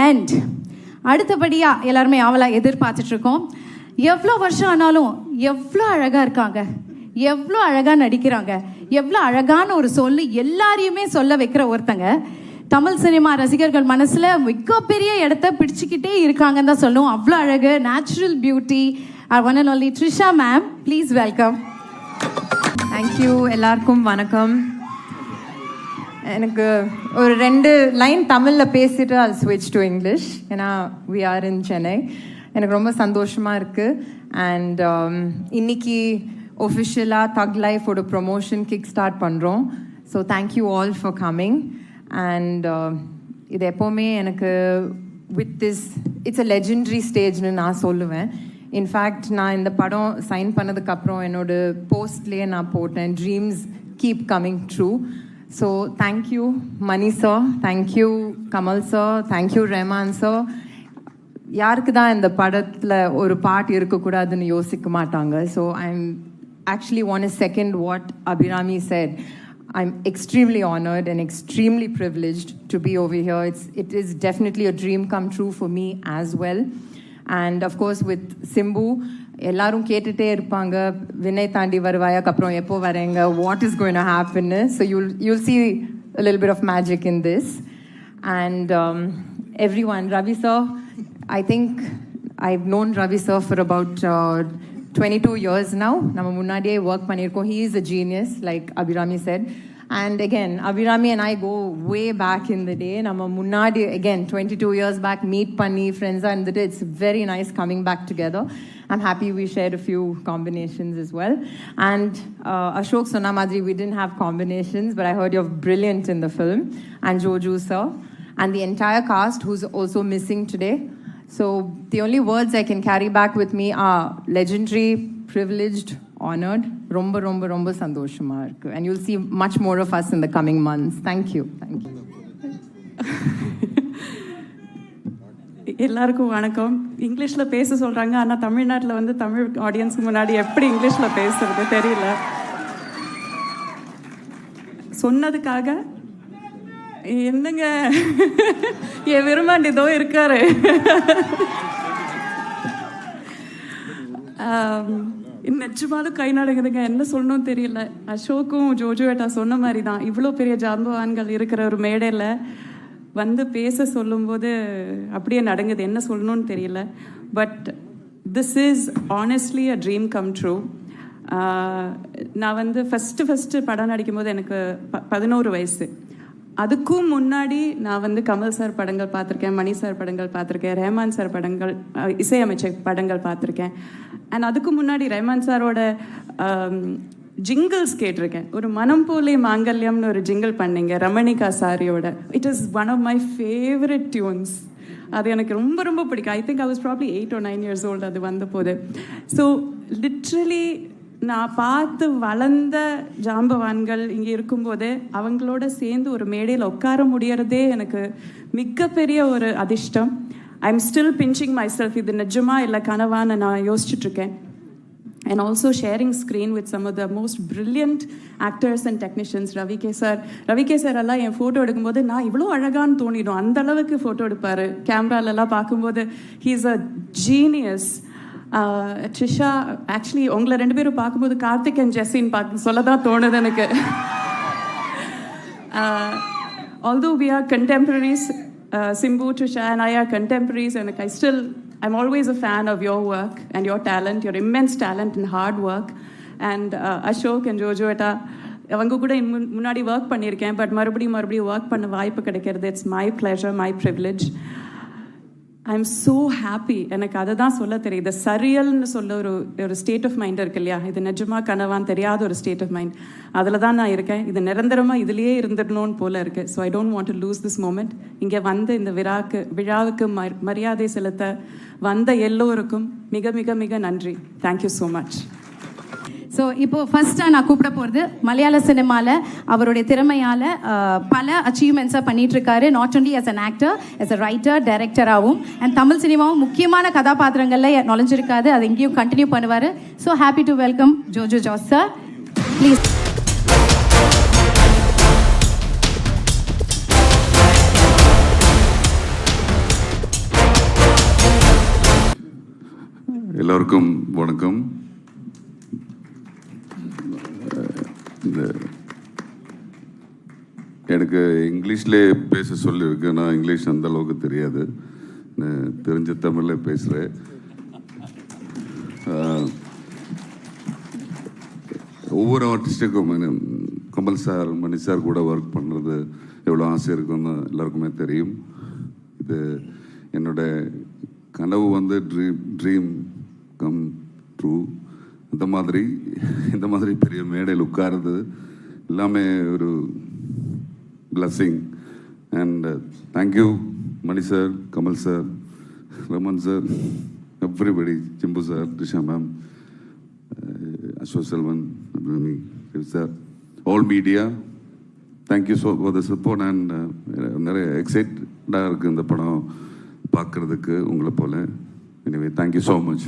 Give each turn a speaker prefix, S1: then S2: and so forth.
S1: And அடுத்தபடியாக எல்லாருமே ஆவலாக எதிர்பார்த்துட்ருக்கோம். எவ்வளோ வருஷம் ஆனாலும் எவ்வளோ அழகாக இருக்காங்க, எவ்வளோ அழகாக நடிக்கிறாங்க, எவ்வளோ அழகான ஒரு சொல்லு எல்லாரையுமே சொல்ல வைக்கிற ஒருத்தங்க தமிழ் சினிமா ரசிகர்கள் மனசில் மிகப்பெரிய இடத்த பிடிச்சிக்கிட்டே இருக்காங்கன்னு தான் சொல்லுவோம். அவ்வளோ அழகு, natural beauty. One and only Trisha ma'am, please welcome.
S2: Thank you. எல்லாருக்கும் வணக்கம். எனக்கு ஒரு 2 லைன் தமிழில் பேசிட்டு அது ஸ்விட்ச் டு இங்கிலீஷ். ஏன்னா வி ஆர் இன் சென்னை. எனக்கு ரொம்ப சந்தோஷமாக இருக்குது. அண்ட் இன்னைக்கு ஒஃபிஷியலாக தக் லைஃபோட ப்ரொமோஷன் கிக் ஸ்டார்ட் பண்ணுறோம். So thank you all for coming. And இது எப்போவுமே எனக்கு with this it's a legendary ஸ்டேஜ்னு நான் சொல்லுவேன். இன்ஃபேக்ட் நான் இந்த படம் சைன் பண்ணதுக்கப்புறம் என்னோட போஸ்ட்லேயே நான் போட்டேன், dreams keep coming true. So thank you Mani sir, thank you Kamal sir, thank you Rahman sir. யாருக்கு தான் இந்த படத்தில் ஒரு பாட்டு இருக்கக்கூடாதுன்னு யோசிக்க மாட்டாங்க. So I'm actually want to second what Abhirami said. I'm extremely honored and extremely privileged to be over here. It is definitely a dream come true for me as well. And of course with Simbu, எல்லாரும் கேட்டுட்டே இருப்பாங்க, வினை தாண்டி வருவாயாக்கு அப்புறம் எப்போ வரேங்க, what is going to happen. So you'll see a little bit of magic in this. And everyone, Ravi sir, I think I've known Ravi sir for about 22 years now. நம்ம முன்னாடியே ஒர்க் பண்ணியிருக்கோம். He is a genius, like Abhirami said. And again, Abhirami and I go way back in the day. நம்ம முன்னாடி again 22 years back meet பண்ணி friends and it's very nice coming back together. I'm happy we shared a few combinations as well. And Ashok சொன்ன மாதிரி we didn't have combinations, but I heard you're brilliant in the film. And Joju sir and the entire cast who's also missing today. So the only words I can carry back with me are legendary, privileged, honored. Romba romba romba sandoshama irukku. And you'll see much more of us in the coming months. Thank you. Thank you.
S3: எல்லாருக்கும் வணக்கம். இங்கிலீஷில் பேச சொல்கிறாங்க, ஆனால் தமிழ்நாட்டில் வந்து தமிழ் ஆடியன்ஸுக்கு முன்னாடி எப்படி இங்கிலீஷில் பேசுறது தெரியல. சொன்னதுக்காக என்னங்க என் விரும்பாண்டிதோ இருக்காரு. நிஜமாலும் கை நடக்குதுங்க, என்ன சொல்லணும்னு தெரியல. அசோக்கும் ஜோஜோவேட்டா சொன்ன மாதிரி தான், இவ்வளோ பெரிய ஜாம்பவான்கள் இருக்கிற ஒரு மேடையில் வந்து பேச சொல்லும்போது அப்படியே நடங்குது, என்ன சொல்லணும்னு தெரியல. But this is honestly a dream come true. நான் வந்து ஃபஸ்ட்டு படம் நடிக்கும்போது எனக்கு 11 வயசு. அதுக்கும் முன்னாடி நான் வந்து கமல் சார் படங்கள் பார்த்துருக்கேன், மணி சார் படங்கள் பார்த்துருக்கேன், ரஹ்மான் சார் படங்கள், இசையமைச்சர் படங்கள் பார்த்துருக்கேன். அண்ட் அதுக்கு முன்னாடி ரஹ்மான் சாரோட ஜிங்கிள்ஸ் கேட்டிருக்கேன். ஒரு மனம் போலே மாங்கல்யம்னு ஒரு ஜிங்கிள் பண்ணீங்க ரமணிகா சாரியோட. It is one of my favourite tunes. அது எனக்கு ரொம்ப ரொம்ப பிடிக்கும். I think I was probably 8 or 9 years old அது வந்த போது. ஸோ லிட்ரலி நான் பார்த்து வளர்ந்த ஜாம்பவான்கள் இங்கே இருக்கும்போது அவங்களோட சேர்ந்து ஒரு மேடையில் உட்கார முடியறதே எனக்கு மிகப்பெரிய ஒரு அதிர்ஷ்டம். I am still pinching my self, இது நிஜமா இல்லை கனவான்னு நான் யோசிச்சுட்ருக்கேன். and also sharing screen with some of the most brilliant actors and technicians. Ravi K sir எல்லாம் என் ஃபோட்டோ எடுக்கும்போது நான் இவ்வளோ அழகான்னு தோணிடும், அந்த அளவுக்கு ஃபோட்டோ எடுப்பார். கேமராலெல்லாம் பார்க்கும்போது he is a genius. Trisha, actually உங்களை 2 பேரும் பார்க்கும்போது கார்த்திக் அண்ட் ஜெஸ்ஸின்னு சொல்ல தான் தோணுது எனக்கு. although we are contemporaries, Simbu, Trisha and I are contemporaries, and I'm always a fan of your work and your talent, your immense talent and hard work. And Ashok and Jojoeta, அவங்க கூட முன்னாடி work பண்ணியிருக்கேன், but மறுபடியும் work பண்ண வாய்ப்பு கிடைக்கிறது. It's my pleasure, my privilege. I am so happy. எனக்கு அதை தான் சொல்ல தெரியுது. சரியல்னு சொல்ல ஒரு ஸ்டேட் ஆஃப் மைண்ட் இருக்கு இல்லையா, இது நிஜமா கனவான்னு தெரியாத ஒரு ஸ்டேட் ஆஃப் மைண்ட். அதில் தான் நான் இருக்கேன். இது நிரந்தரமாக இதுலேயே இருந்துடணும்னு போல இருக்குது. So I don't want to lose this moment. இங்கே வந்து இந்த விழாவுக்கு மரியாதை செலுத்த வந்த எல்லோருக்கும் மிக மிக மிக நன்றி. Thank you so much.
S1: ஸோ இப்போது ஃபஸ்ட்டாக நான் கூப்பிட போகிறது மலையாள சினிமாவில் அவருடைய திறமையால் பல அச்சீவ்மெண்ட்ஸை பண்ணிகிட்ருக்காரு. Not only as an actor, as a writer, டைரக்டராகவும் அண்ட் தமிழ் சினிமாவும் முக்கியமான கதாபாத்திரங்களில் நுழைஞ்சிருக்காது. அதை எங்கேயும் கண்டினியூ பண்ணுவார். ஸோ ஹாப்பி டு வெல்கம் ஜோஜோ ஜாஸ் சார், ப்ளீஸ்.
S4: எல்லோருக்கும் வணக்கம். எனக்கு இங்கிலீஷ்லேயே பேச சொல்லியிருக்கு. நான் இங்கிலீஷ் அந்த அளவுக்கு தெரியாது, தெரிஞ்ச தமிழில் பேசுகிறேன். ஒவ்வொரு ஆர்டிஸ்ட்டுக்கும் கமல் சார், மணி சார் கூட ஒர்க் பண்ணுறது எவ்வளோ ஆசை இருக்குன்னு எல்லாருக்குமே தெரியும். இது என்னோட கனவு வந்து ட்ரீம் கம் ட்ரூ. இந்த மாதிரி பெரிய மேடையில் உட்காருது எல்லாமே ஒரு blessing. And thank you Mani sir, Kamal sir, Raman sir, everybody, Chimbu sir, Trisha ma'am, Ashwat Selvan, sir, all media. Thank you so for the support and நிறைய எக்ஸைட்டடாக இருக்குது இந்த படம் பார்க்குறதுக்கு உங்களை போல. Anyway, thank you so much.